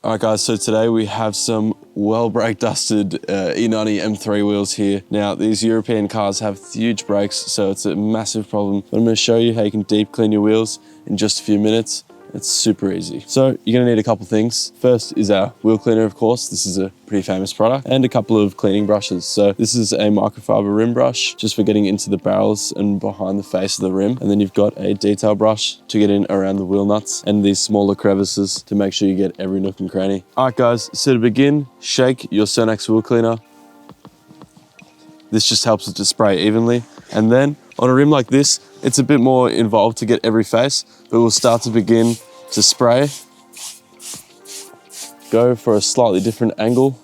All right guys, so today we have some well brake dusted E90 M3 wheels here. Now these European cars have huge brakes, so it's a massive problem. But I'm going to show you how you can deep clean your wheels in just a few minutes. It's super easy. So you're gonna need a couple things. First is our wheel cleaner, of course. This is a pretty famous product, and a couple of cleaning brushes. So this is a microfiber rim brush, just for getting into the barrels and behind the face of the rim. And then you've got a detail brush to get in around the wheel nuts and these smaller crevices to make sure you get every nook and cranny. All right guys, so to begin, shake your SONAX Wheel Cleaner. This just helps it to spray evenly. And then on a rim like this, it's a bit more involved to get every face, but we'll start to begin to spray. Go for a slightly different angle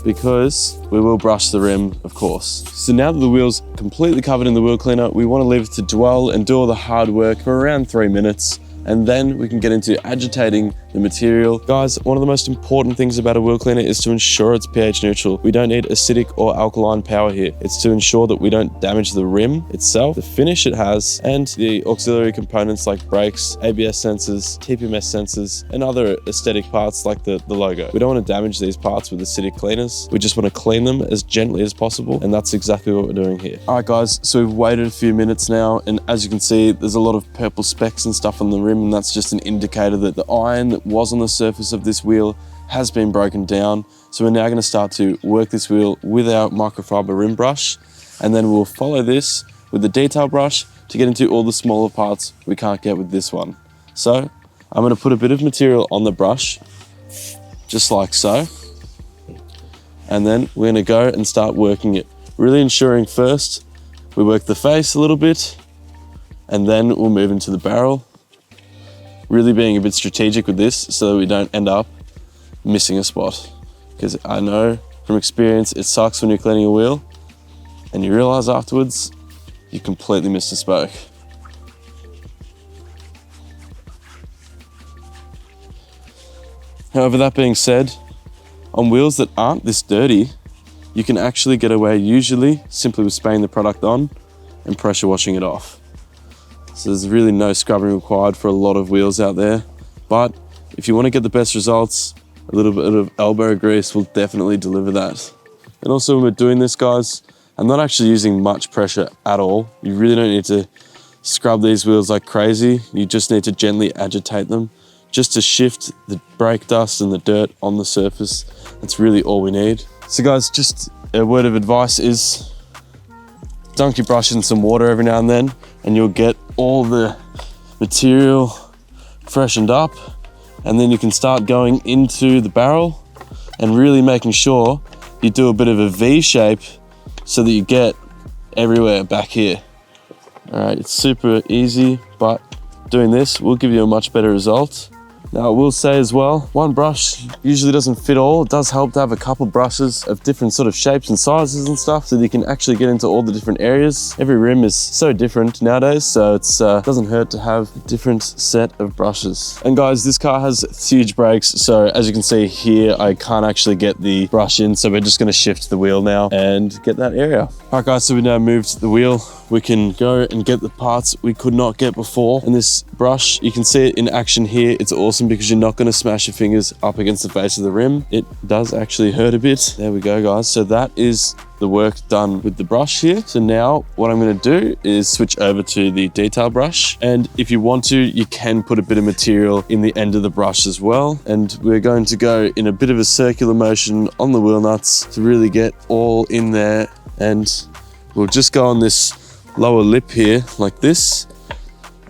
because we will brush the rim, of course. So now that the wheel's completely covered in the wheel cleaner, we want to leave it to dwell and do all the hard work for around 3 minutes. And then we can get into agitating the material. Guys, one of the most important things about a wheel cleaner is to ensure it's pH neutral. We don't need acidic or alkaline power here. It's to ensure that we don't damage the rim itself, the finish it has, and the auxiliary components like brakes, ABS sensors, TPMS sensors, and other aesthetic parts like the logo. We don't want to damage these parts with acidic cleaners. We just want to clean them as gently as possible, and that's exactly what we're doing here. All right guys, so we've waited a few minutes now, and as you can see, there's a lot of purple specks and stuff on the rim, and that's just an indicator that the iron that was on the surface of this wheel has been broken down. So we're now going to start to work this wheel with our microfiber rim brush, and then we'll follow this with the detail brush to get into all the smaller parts we can't get with this one. So I'm going to put a bit of material on the brush, just like so, and then we're going to go and start working it, really ensuring first we work the face a little bit, and then we'll move into the barrel. Really being a bit strategic with this so that we don't end up missing a spot. Because I know from experience, it sucks when you're cleaning a wheel and you realize afterwards you completely missed a spoke. However, that being said, on wheels that aren't this dirty, you can actually get away usually simply with spraying the product on and pressure washing it off. So there's really no scrubbing required for a lot of wheels out there. But if you want to get the best results, a little bit of elbow grease will definitely deliver that. And also when we're doing this, guys, I'm not actually using much pressure at all. You really don't need to scrub these wheels like crazy. You just need to gently agitate them just to shift the brake dust and the dirt on the surface. That's really all we need. So guys, just a word of advice is dunk your brush in some water every now and then, and you'll get all the material freshened up, and then you can start going into the barrel and really making sure you do a bit of a V shape so that you get everywhere back here. All right, it's super easy, but doing this will give you a much better result. Now I will say as well, one brush usually doesn't fit all. It does help to have a couple brushes of different sort of shapes and sizes and stuff so that you can actually get into all the different areas. Every rim is so different nowadays, so it doesn't hurt to have a different set of brushes. And guys, this car has huge brakes, so as you can see here, I can't actually get the brush in, so we're just going to shift the wheel now and get that area. All right guys, so we now moved the wheel. We can go and get the parts we could not get before. And this brush, you can see it in action here. It's awesome because you're not going to smash your fingers up against the face of the rim. It does actually hurt a bit. There we go, guys. So that is the work done with the brush here. So now what I'm going to do is switch over to the detail brush. And if you want to, you can put a bit of material in the end of the brush as well. And we're going to go in a bit of a circular motion on the wheel nuts to really get all in there. And we'll just go on this lower lip here like this.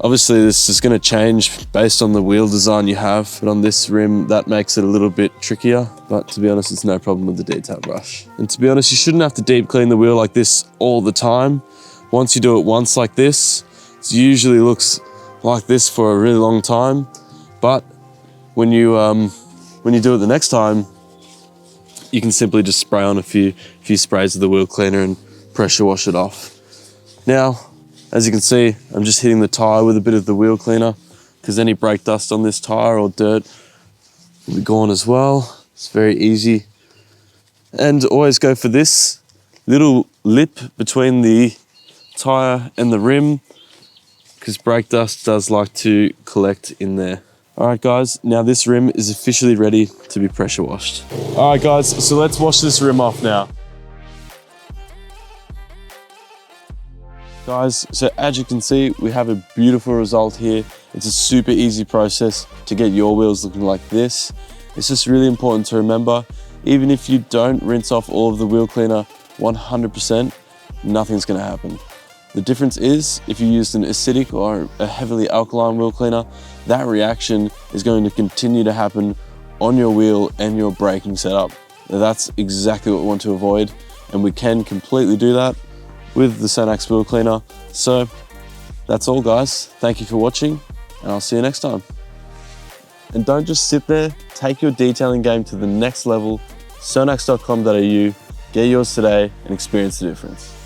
Obviously this is going to change based on the wheel design you have, but on this rim that makes it a little bit trickier, but to be honest it's no problem with the detail brush. And to be honest, you shouldn't have to deep clean the wheel like this all the time. Once you do it once like this, it usually looks like this for a really long time, but when you do it the next time, you can simply just spray on a few sprays of the wheel cleaner and pressure wash it off. Now, as you can see, I'm just hitting the tire with a bit of the wheel cleaner because any brake dust on this tire or dirt will be gone as well. It's very easy. And always go for this little lip between the tire and the rim because brake dust does like to collect in there. All right guys, now this rim is officially ready to be pressure washed. All right guys, so let's wash this rim off now. Guys, so as you can see, we have a beautiful result here. It's a super easy process to get your wheels looking like this. It's just really important to remember, even if you don't rinse off all of the wheel cleaner 100%, nothing's gonna happen. The difference is, if you used an acidic or a heavily alkaline wheel cleaner, that reaction is going to continue to happen on your wheel and your braking setup. Now, that's exactly what we want to avoid, and we can completely do that with the SONAX Wheel Cleaner. So that's all guys. Thank you for watching, and I'll see you next time. And don't just sit there, take your detailing game to the next level. sonax.com.au, get yours today and experience the difference.